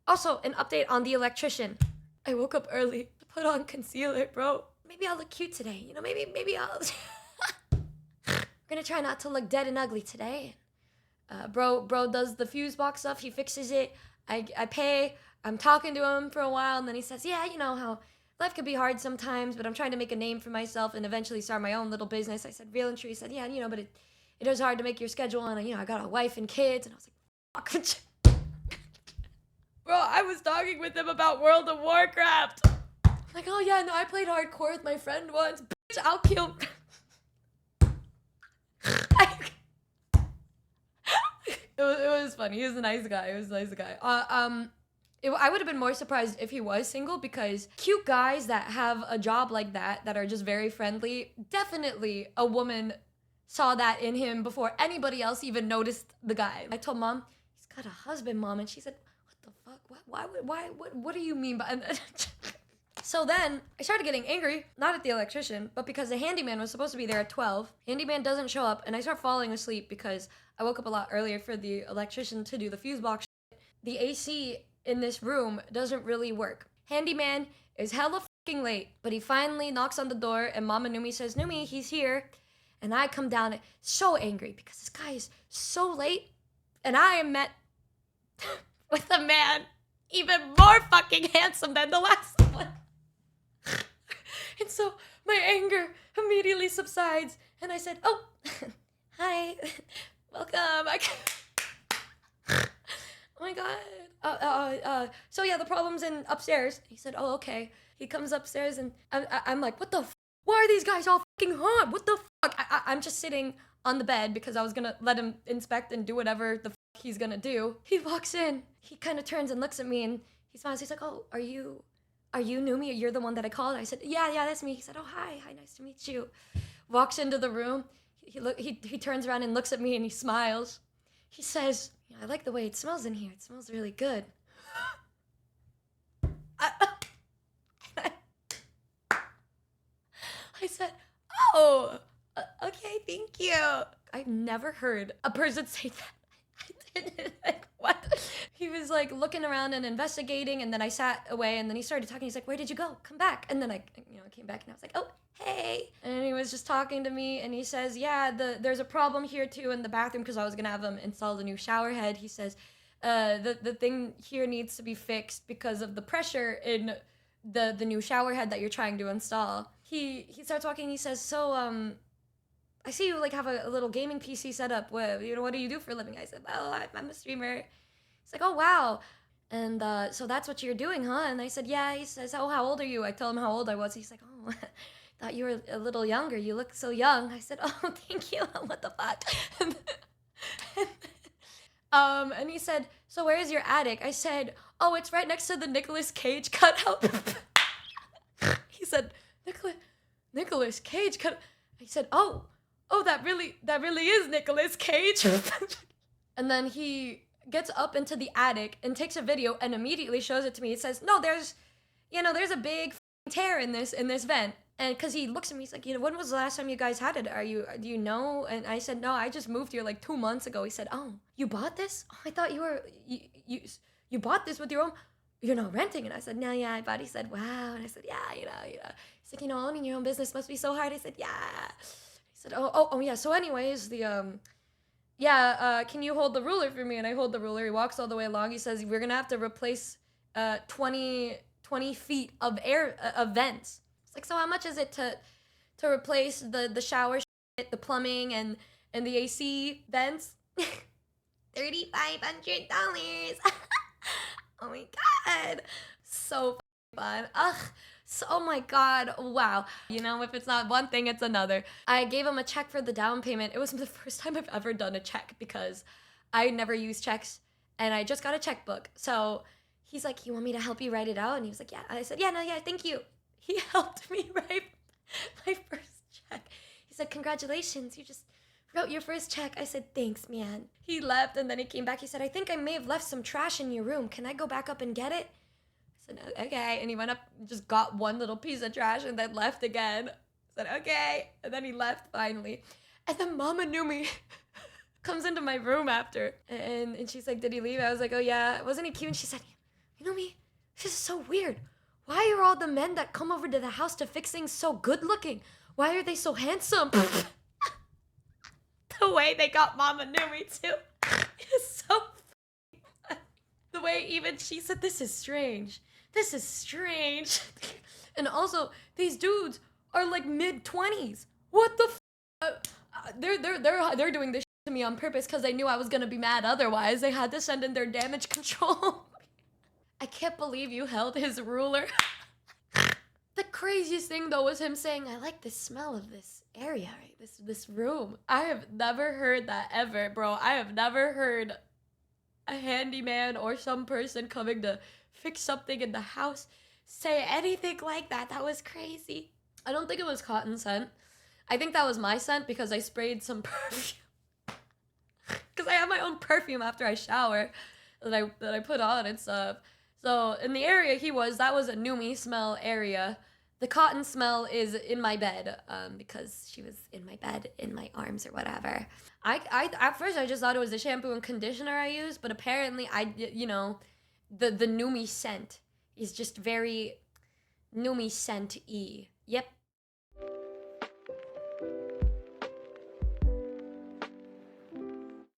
Also, an update on the Electrician. I woke up early to put on concealer, bro. Maybe I'll look cute today. You know, maybe I'll... I'm gonna try not to look dead and ugly today. Bro does the fuse box stuff. He fixes it. I pay. I'm talking to him for a while, and then he says, yeah, you know how life could be hard sometimes, but I'm trying to make a name for myself and eventually start my own little business. I said, real and true. He said, yeah, you know, but it is hard to make your schedule, and, you know, I got a wife and kids. And I was like, fuck. Bro, I was talking with him about World of Warcraft. I'm like, oh yeah, no, I played hardcore with my friend once. Bitch, I'll kill... It was funny. He was a nice guy. I would have been more surprised if he was single, because cute guys that have a job like that are just very friendly, definitely a woman saw that in him before anybody else even noticed the guy. I told mom, he's got a husband, mom, and she said, what the fuck? What do you mean by that? So then I started getting angry, not at the electrician, but because the handyman was supposed to be there at 12. Handyman doesn't show up, and I start falling asleep because I woke up a lot earlier for the electrician to do the fuse box. The AC in this room doesn't really work. Handyman is hella fucking late, but he finally knocks on the door, and Mama Numi says, Numi, he's here. And I come down so angry because this guy is so late, and I am met with a man even more fucking handsome than the last one. And so my anger immediately subsides, and I said, oh, hi, welcome. Oh my God. So yeah, the problem's in upstairs. He said, oh, okay. He comes upstairs, and I'm like, what the f? Why are these guys all fucking hot? What the fuck? I'm just sitting on the bed because I was gonna let him inspect and do whatever the fuck he's gonna do. He walks in. He kind of turns and looks at me, and he smiles. He's like, oh, are you Numi? You're the one that I called? I said, yeah, that's me. He said, oh, hi, nice to meet you. Walks into the room. He turns around and looks at me, and he smiles. He says, yeah, I like the way it smells in here. It smells really good. I said, oh, okay, thank you. I've never heard a person say that. I didn't, like, what? He was like looking around and investigating, and then I sat away, and then he started talking. He's like, where did you go? Come back. And then I came back, and I was like, oh, hey. And he was just talking to me, and he says, yeah, there's a problem here too in the bathroom, because I was gonna have him install a new shower head. He says, the thing here needs to be fixed because of the pressure in the new shower head that you're trying to install. He starts talking. He says, so I see you like have a little gaming PC set up. What do you do for a living? I said, well, I'm a streamer. He's like, oh wow. And so that's what you're doing, huh? And I said, yeah. He says, oh, how old are you? I tell him how old I was. He's like, oh, thought you were a little younger. You look so young. I said, oh, thank you. What the fuck? And he said, so where is your attic? I said, oh, it's right next to the Nicolas Cage cutout. He said, Nicolas Cage cut. I said, oh, that really is Nicolas Cage. And then he gets up into the attic and takes a video and immediately shows it to me. It says, no, there's a big tear in this vent. And because he looks at me, he's like, when was the last time you guys had it? Do you know? And I said, no, I just moved here like 2 months ago. He said, oh, you bought this? Oh, I thought you bought this with your own, you're not renting. And I said, no, yeah, I bought. He said, wow. And I said, yeah, He's like, owning your own business must be so hard. I said, yeah. He said, oh, yeah. So anyways, can you hold the ruler for me? And I hold the ruler. He walks all the way along. He says, we're going to have to replace 20 feet of vents. It's like, so how much is it to replace the shower shit, the plumbing, and the AC vents? $3,500. Oh my God. So fun. Ugh. So, oh my God, wow. If it's not one thing, it's another. I gave him a check for the down payment. It was the first time I've ever done a check because I never use checks, and I just got a checkbook. So he's like, you want me to help you write it out? And he was like, yeah. I said, yeah, thank you. He helped me write my first check. He said, congratulations, you just wrote your first check. I said, thanks, man. He left, and then he came back. He said, I think I may have left some trash in your room. Can I go back up and get it? I said, okay. And he went up and just got one little piece of trash and then left again. I said, okay. And then he left finally. And then Mama Numi comes into my room after. And she's like, did he leave? I was like, oh, yeah. Wasn't he cute? And she said, You know me? This is so weird. Why are all the men that come over to the house to fix things so good looking? Why are they so handsome? The way they got Mama Numi too is so funny. The way even she said, this is strange. This is strange. And also, these dudes are like mid-20s. What the they're doing this to me on purpose because they knew I was gonna be mad otherwise. They had to send in their damage control. I can't believe you held his ruler. The craziest thing though was him saying, I like the smell of this area, right? This room. I have never heard that ever, bro. I have never heard a handyman or some person coming to fix something in the house say anything like that. That was crazy. I don't think it was cotton scent. I think that was my scent because I sprayed some perfume. Because I have my own perfume after I shower that I put on and stuff. So in the area that was a Numi smell area. The cotton smell is in my bed, because she was in my bed, in my arms or whatever. I at first I just thought it was the shampoo and conditioner I used, but apparently the Numi scent is just very Numi scent-y. Yep,